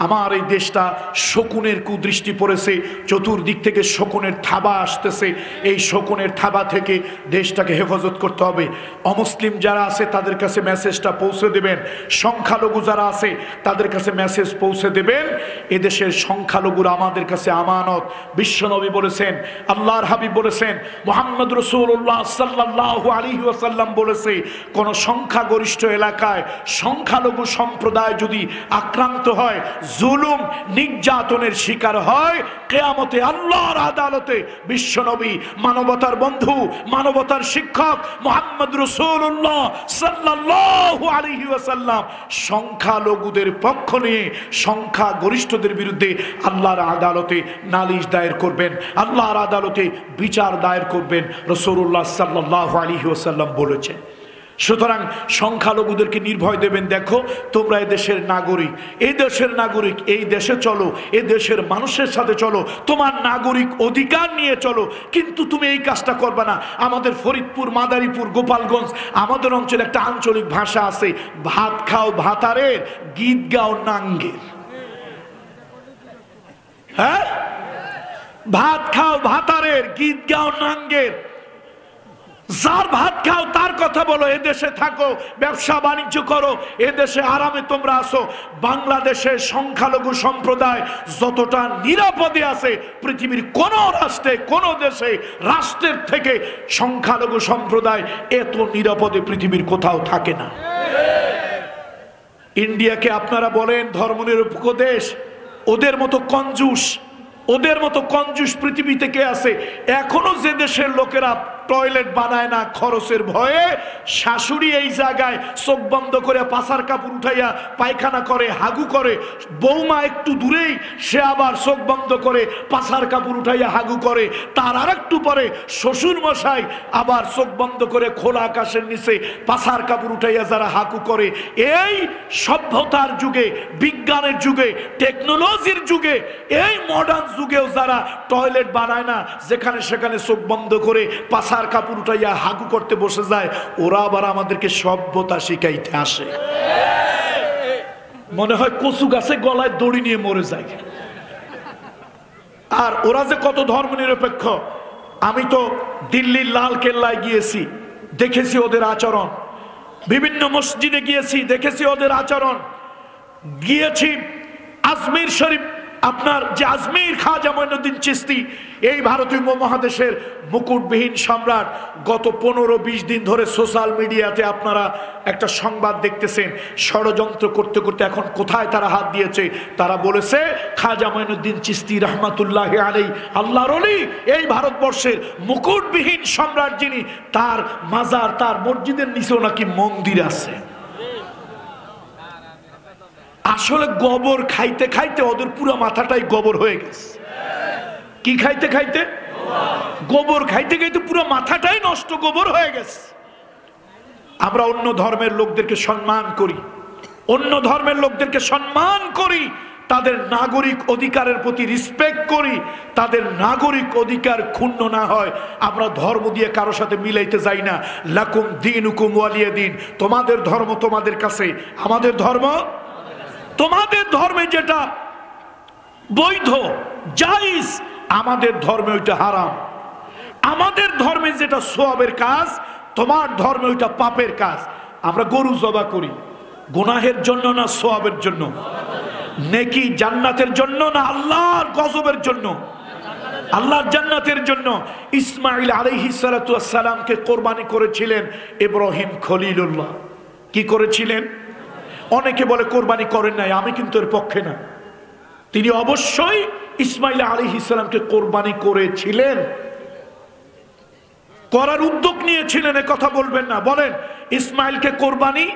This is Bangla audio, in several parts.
আমার এই দেশটা শকুনের কুদৃষ্টি পড়েছে, চতুর্দিক থেকে শকুনের থাবা আসতেছে। এই শকুনের থাবা থেকে দেশটাকে হেফাজত করতে হবে। অমুসলিম যারা আছে তাদের কাছে মেসেজটা পৌঁছে দেবেন, সংখ্যালঘু যারা আছে তাদের কাছে মেসেজ পৌঁছে দেবেন। এদেশের সংখ্যালঘুরা আমাদের কাছে আমানত। বিশ্বনবী বলেছেন, আল্লাহর হাবিব বলেছেন, মুহাম্মদ রাসূলুল্লাহ সাল্লাল্লাহু আলাইহি ওয়াসাল্লাম বলেছে, কোন সংখ্যাগরিষ্ঠ এলাকায় সংখ্যালঘু সম্প্রদায় যদি আক্রান্ত হয়, জুলুম নির্যাতনের শিকার হয়, কিয়ামতে আল্লাহর আদালতে বিশ্বনবী মানবতার বন্ধু, মানবতার শিক্ষক মুহাম্মদ রাসূলুল্লাহ সাল্লাল্লাহু আলাইহি ওয়াসাল্লাম সংখ্যালঘুদের পক্ষ নিয়ে সংখ্যাগরিষ্ঠদের বিরুদ্ধে আল্লাহর আদালতে নালিশ দায়ের করবেন, আল্লাহর আদালতে বিচার দায়ের করবেন, রাসূলুল্লাহ সাল্লাল্লাহু আলাইহি ওয়াসাল্লাম বলেছেন। সুতরাং সংখ্যালঘুদেরকে নির্ভয় দেবেন, দেখো তোমরা এদেশের নাগরিক, এই দেশের নাগরিক, এই দেশে চলো, এই দেশের মানুষের সাথে চলো, তোমার নাগরিক অধিকার নিয়ে চলো, কিন্তু তুমি এই কাজটা করবে না। আমাদের ফরিদপুর, মাদারীপুর, গোপালগঞ্জ, আমাদের অঞ্চলে একটা আঞ্চলিক ভাষা আছে, ভাত খাও ভাতারের, গীত গাও নাঙ্গের। হ্যাঁ, ভাত খাও ভাতারের, গীত গাও নাঙ্গের। যার ভাত খাও তার কথা বলো, এদেশে থাকো, ব্যবসা বাণিজ্য করো, এদেশে আরামে তোমরা আসো। বাংলাদেশের সংখ্যালঘু সম্প্রদায় যতটা নিরাপদে আছে, পৃথিবীর কোন রাষ্ট্রে, কোন দেশে, রাষ্ট্রের থেকে সংখ্যালঘু সম্প্রদায় এত নিরাপদে পৃথিবীর কোথাও থাকে না। ইন্ডিয়াকে আপনারা বলেন ধর্মনিরপেক্ষ দেশ, ওদের মতো কঞ্জুস, ওদের মতো কঞ্জুস পৃথিবীতে কে আছে? এখনো যে দেশের লোকেরা টয়লেট বানায় না খরচের ভয়ে, শাশুড়ি এই জায়গায় চোখ বন্ধ করে পাছার কাপড় উঠাইয়া পায়খানা করে, হাগু করে, বৌমা একটু দূরেই সে আবার চোখ বন্ধ করে পাছার কাপড় উঠাইয়া হাগু করে, তার আর একটু পরে শ্বশুর মশাই আবার চোখ বন্ধ করে খোলা আকাশের নিচে পাছার কাপড় উঠাইয়া যারা হাগু করে। এই সভ্যতার যুগে, বিজ্ঞানের যুগে, টেকনোলজির যুগে, এই মডার্ন যুগেও যারা টয়লেট বানায় না, যেখানে সেখানে চোখ বন্ধ করে পাছার কাপড় উঠাইয়া হাগু করতে বসে যায়, ওরা আবার আমাদেরকে সভ্যতা শিখাইতে আসে। মনে হয় কচু গাছে গলায় দড়ি নিয়ে মরে যায়। আর ওরা যে কত ধর্ম নিরপেক্ষ, আমি তো দিল্লির লাল কেল্লায় গিয়েছি, দেখেছি ওদের আচরণ, বিভিন্ন মসজিদে গিয়েছি, দেখেছি ওদের আচরণ, গিয়েছি আজমির শরীফ, আপনার যে আজমির খাজা মঈনুদ্দিন চিশতি, এই ভারতীয় উপমহাদেশের মুকুটবিহীন সম্রাট, গত 15-20 দিন ধরে সোশ্যাল মিডিয়াতে আপনারা একটা সংবাদ দেখতেছেন, ষড়যন্ত্র করতে করতে এখন কোথায় তারা হাত দিয়েছে। তারা বলেছে খাজা মঈনুদ্দিন চিশতি রহমাতুল্লাহি আলাইহি, আল্লাহর ওলি, এই ভারতবর্ষের মুকুটবিহীন সম্রাট যিনি, তার মাজার, তার মসজিদের নিচেও নাকি মন্দির আছে। আসলে গোবর খাইতে খাইতে ওদের পুরো মাথাটাই গোবর হয়ে গেছে। কি খাইতে খাইতে? গোবর খাইতে খাইতে পুরো মাথাটাই নষ্ট, গোবর হয়ে গেছে। আমরা অন্য ধর্মের লোকদেরকে সম্মান করি, অন্য ধর্মের লোকদেরকে সম্মান করি, তাদের নাগরিক অধিকারের প্রতি রেসপেক্ট করি, তাদের নাগরিক অধিকার ক্ষুণ্ণ না হয়। আমরা ধর্ম দিয়ে কারোর সাথে মিলাইতে যাই না। লাকুম দীনুকুম ওয়ালিয়া দীন, তোমাদের ধর্ম তোমাদের কাছে, আমাদের ধর্ম তোমাদের ধর্মে যেটা বৈধ জায়েজ, আমাদের ধর্মে ওইটা হারাম। আমাদের ধর্মে যেটা সওয়াবের কাজ, তোমার ধর্মে ওইটা পাপের কাজ। আমরা গরু জবা করি গুনাহের জন্য না সওয়াবের জন্য? নেকি জান্নাতের জন্য না আল্লাহর গজবের জন্য? আল্লাহর জান্নাতের জন্য। ইসমাঈল আলাইহিস সালাতু ওয়াস সালামকে কোরবানি করেছিলেন ইব্রাহিম খলিলুল্লাহ। কি করেছিলেন? অনেকে বলে কোরবানি করেন নাই, আমি কিন্তু এর পক্ষে না। তিনি অবশ্যই ইসমাঈল আলাইহিস সালামকে কোরবানি করেছিলেন, করার উদ্যোগ নিয়েছিলেন, এ কথা বলবেন না। বলেন ইসমাঈলকে কোরবানি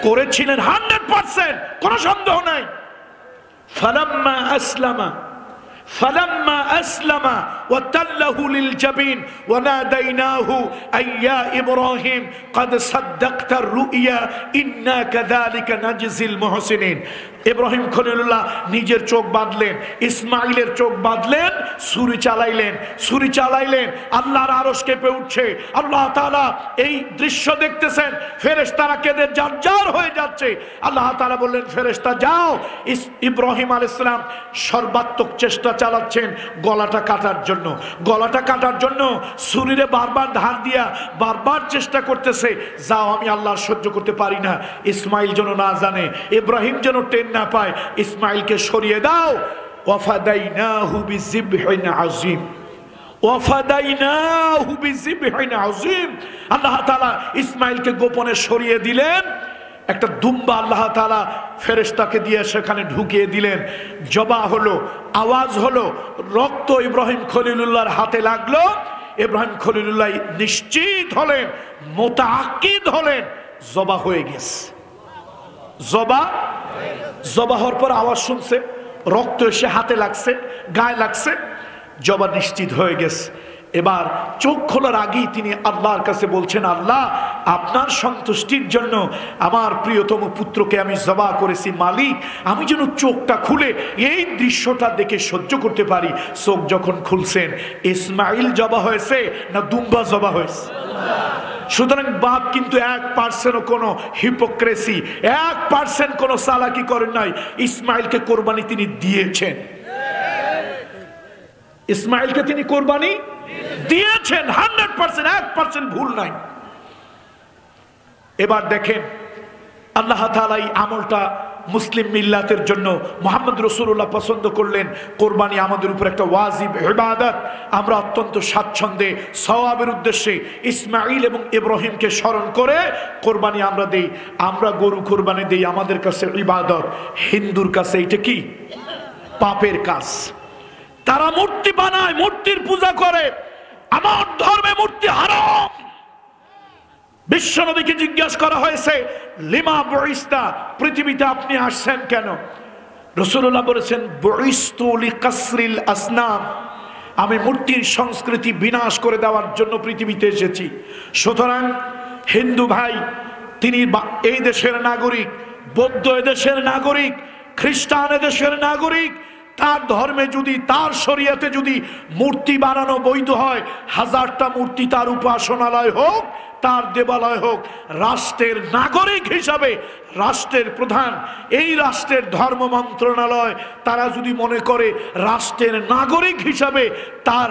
করেছিলেন 100%, কোনো সন্দেহ নাই। ফালাম্মা আসলামা فلما أسلم وتله للجبين وناديناه أي يا إبراهيم قد صدقت الرؤيا إنا كذلك نجزي المحسنين। ইব্রাহিম খলিলুল্লাহ নিজের চোখ বাঁধলেন, ইসমাইলের চোখ বাঁধলেন, ছুরি চালাইলেন, আল্লাহর আরশ কেঁপে উঠছে। আল্লাহ তাআলা এই দৃশ্য দেখতেছেন, ফেরেশতারা কেঁদে জারজার হয়ে যাচ্ছে। আল্লাহ তাআলা বললেন, ফেরেশতা যাও। ইব্রাহিম আলাইহিস সালাম সর্বাত্মক চেষ্টা চালাচ্ছেন গলাটা কাটার জন্য ছুরিরে বারবার ধার দিয়া বারবার চেষ্টা করতেছে, যাও, আমি আল্লাহ সহ্য করতে পারি না। ইসমাইল যেন না জানে, ইব্রাহিম যেন টেন না পায়, ইসমাইলকে সরিয়ে দাও। ওয়াফাদাইনাহু বিযিবহিন আযীম, ওয়াফাদাইনাহু বিযিবহিন আযীম। আল্লাহ তাআলা ইসমাইলকে গোপনে সরিয়ে দিলেন। একটা দুম্বা আল্লাহ তাআলা ফেরেশতাকে দিয়ে সেখানে ঢুকিয়ে দিলেন। জবা হলো, আওয়াজ হলো, রক্ত ইব্রাহিম খলিলুল্লাহর হাতে লাগলো। ইব্রাহিম খলিলুল্লাহ নিশ্চিত হলেন, মুতাআক্কিদ হলেন, জবা হয়ে গেছে। জবা হওয়ার পর আওয়াজ শুনছে, রক্ত এসে হাতে লাগছে, গায়ে লাগছে, জবা নিশ্চিত হয়ে গেছে। এবার চোখ খোলার আগেই তিনি আল্লাহর কাছে বলছেন, আল্লাহ, আপনার সন্তুষ্টির জন্য আমার প্রিয়তম পুত্রকে আমি জবা করেছি, মালিক, আমি যেন চোখটা খুলে এই দৃশ্যটা দেখে সহ্য করতে পারি। চোখ যখন খুলছেন, ইসমাইল জবা হয়েছে না দুম্বা জবা হয়েছে? সুতরাং বাপ কিন্তু 1% কোনো হিপোক্রেসি, 1% কোনো চালাকি করেন নাই। ইসমাইলকে কোরবানি তিনি দিয়েছেন, ইসমাইলকে তিনি কোরবানি দিয়েছেন 100%, 1% ভুল নাই। এবার দেখেন আল্লাহ তাআলা এই আমলটা মুসলিম মিল্লাতের জন্য মুহাম্মদ রাসূলুল্লাহ পছন্দ করলেন। কোরবানি আমাদের উপর একটা ওয়াজিব ইবাদত। আমরা অত্যন্ত স্বাচ্ছন্দ্যে সওয়াবের উদ্দেশ্যে ইসমাইল এবং ইব্রাহিমকে স্মরণ করে কোরবানি আমরা দেই। আমরা গরু কোরবানি দেই, আমাদের কাছে ইবাদত। হিন্দুর কাছে এটা কি? পাপের কাজ। তারা মূর্তি বানায়, মূর্তির পূজা করে। আমার ধর্মে মূর্তি হারাম। বিশ্বনবীকে জিজ্ঞাসা করা হয়েছে, লিমা বুইস্তা, পৃথিবীতে আপনি আসছেন কেন? রাসূলুল্লাহ বলেছেন, বুইস্তু লিকাসরিল আসনাম, আমি মূর্তির সংস্কৃতি বিনাশ করে দেওয়ার জন্য পৃথিবীতে এসেছি। সুতরাং হিন্দু ভাই, তিনি এই দেশের নাগরিক, বৌদ্ধ এদেশের নাগরিক, খ্রিস্টান এদেশের নাগরিক। তার ধর্মে যদি, তার শরীয়তে যদি মূর্তি বানানো বৈধ হয়, 1000টা মূর্তি তার উপাসনালয় হোক, তার দেবালয় হোক, রাষ্ট্রের নাগরিক হিসাবে রাষ্ট্রের প্রধান, এই রাষ্ট্রের ধর্ম মন্ত্রণালয়, তারা যদি মনে করে রাষ্ট্রের নাগরিক হিসাবে তার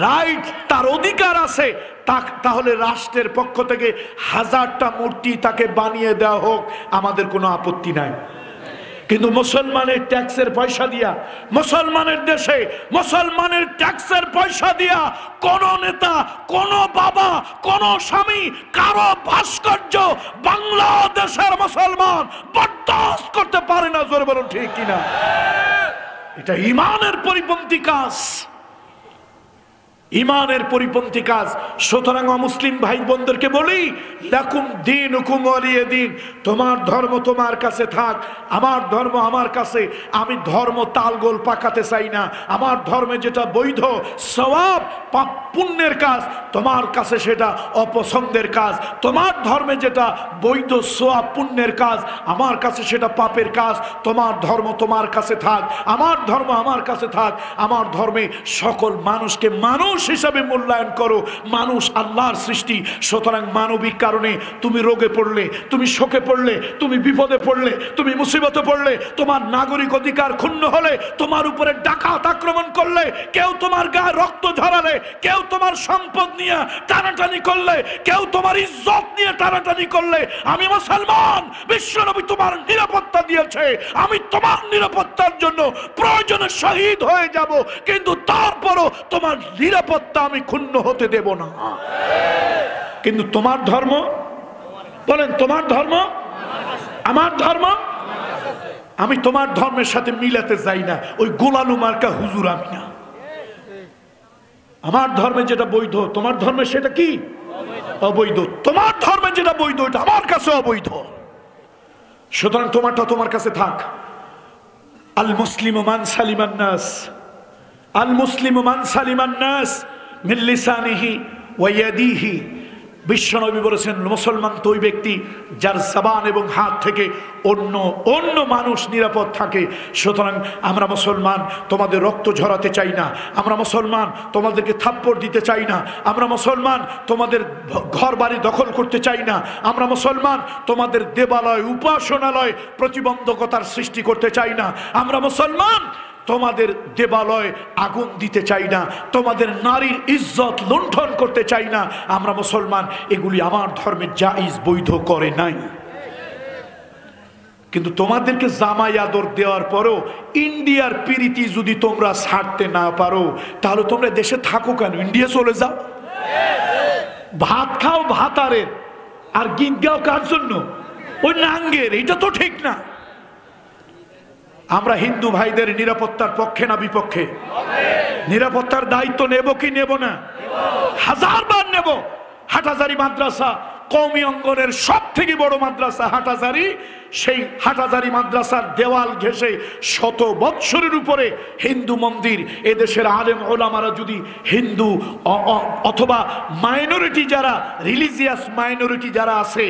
রাইট, তার অধিকার আছে, তাহলে রাষ্ট্রের পক্ষ থেকে 1000টা মূর্তি তাকে বানিয়ে দেওয়া হোক, আমাদের কোনো আপত্তি নাই। কিন্তু মুসলমানের ট্যাক্সের পয়সা দিয়া, মুসলমানের দেশে মুসলমানের ট্যাক্সের পয়সা দিয়া কোন নেতা, কোন বাবা, কোন স্বামী কারো ভাস্কর্য বাংলাদেশের মুসলমান বরদাস্ত করতে পারে না। জোরে বলুন ঠিক কিনা? এটা ঈমানের পরিপন্থী কাজ, ঈমানের পরিপন্থী কাজ। সুতরাং অমুসলিম ভাই বোনদেরকে বলি, লাকুম দীনুকুম ওয়ালিয়া দীন, তোমার ধর্ম তোমার কাছে থাক, আমার ধর্ম আমার কাছে। আমি ধর্ম তালগোল পাকাতে চাই না। আমার ধর্মে যেটা বৈধ সওয়াব, পাপ, পুণ্যের কাজ, তোমার কাছে সেটা অপছন্দের কাজ। তোমার ধর্মে যেটা বৈধ সওয়াব, পুণ্যের কাজ, আমার কাছে সেটা পাপের কাজ। তোমার ধর্ম তোমার কাছে থাক, আমার ধর্ম আমার কাছে থাক। আমার ধর্মে সকল মানুষকে মানুষ হিসাবে মূল্যায়ন করো। মানুষ আল্লাহর সৃষ্টি। সুতরাং মানবিক কারণে তুমি রোগে পড়লে, তুমি শোকে পড়লে, তুমি বিপদে পড়লে, তুমি মুসিবতে পড়লে, তোমার নাগরিক অধিকার ক্ষুণ্ণ হলে, তোমার উপরে ডাকাত আক্রমণ করলে, কেউ তোমার গায়ে রক্ত ঝরালে, কেউ তোমার সম্পদ নিয়ে টানাটানি করলে, কেউ তোমার ইজ্জত নিয়ে টানাটানি করলে, আমি মুসলমান, বিশ্বনবী তোমার নিরাপত্তা দিয়েছে, আমি তোমার নিরাপত্তার জন্য প্রয়োজনে শহীদ হয়ে যাব, কিন্তু তারপরও তোমার নিরাপত্তা আমি ক্ষুণ্ণ হতে দেব না। কিন্তু তোমার ধর্ম, বলেন তোমার ধর্ম, আমার ধর্ম, আমি তোমার ধর্মের সাথে মিলাতে যাই না। ওই গোলালু মার্কা হুজুর আমি না। আমার ধর্মে যেটা বৈধ, তোমার ধর্মে সেটা কি অবৈধ। তোমার ধর্মে যেটা বৈধ, এটা আমার কাছে অবৈধ। সুতরাং তোমারটা তোমার কাছে থাক। আল মুসলিমু মান সালিমান নাস, আল মুসলিমু মান সালিমান নাস মিন লিসানিহি ওয়া ইয়াদিহি। বিশ্বনবী বলেছেন মুসলমান তো ওই ব্যক্তি যার জবান এবং হাত থেকে অন্য অন্য মানুষ নিরাপদ থাকে। সুতরাং আমরা মুসলমান তোমাদের রক্ত ঝরাতে চাই না, আমরা মুসলমান তোমাদেরকে থাপ্পড় দিতে চাই না, আমরা মুসলমান তোমাদের ঘর বাড়ি দখল করতে চাই না, আমরা মুসলমান তোমাদের দেবালয় উপাসনালয় প্রতিবন্ধকতার সৃষ্টি করতে চাই না, আমরা মুসলমান তোমাদের দেবালয় আগুন দিতে চাই না, তোমাদের নারীর ইজ্জত লুণ্ঠন করতে চাই না। আমরা মুসলমান এগুলি আমার ধর্মে জায়েজ বৈধ করে নাই। কিন্তু তোমাদেরকে জামাই আদর দেওয়ার পরও ইন্ডিয়ার প্রীতি যদি তোমরা ছাড়তে না পারো, তাহলে তোমরা দেশে থাকো কেন? ইন্ডিয়া চলে যাও। ভাত খাও ভাতারের, আর গীত গাও কার জন্য? ওই নাঙ্গের। এটা তো ঠিক না। আমরা হিন্দু ভাইদের নিরাপত্তার পক্ষে না বিপক্ষে? নিরাপত্তার দায়িত্ব নেব কি নেব না? 1000 বার নেব। হাটহাজারী মাদ্রাসা কওমি অঙ্গনের সব থেকে বড় মাদ্রাসা হাটহাজারী। সেই হাটহাজারী মাদ্রাসার দেওয়াল ঘেঁষে 100 বৎসরের উপরে হিন্দু মন্দির। এদেশের আলেম ওলামারা যদি হিন্দু অথবা মাইনরিটি যারা রিলিজিয়াস মাইনরিটি যারা আছে,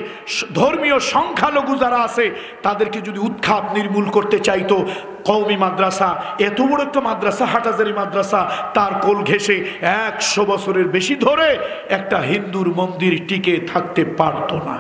ধর্মীয় সংখ্যালঘু যারা আছে, তাদেরকে যদি উৎখাত নির্মূল করতে চাইতো, কওমি মাদ্রাসা, এত বড় একটা মাদ্রাসা হাটহাজারী মাদ্রাসা, তার কোল ঘেঁষে 100 বছরের বেশি ধরে একটা হিন্দুর মন্দির টিকে থাকতে পারতো না।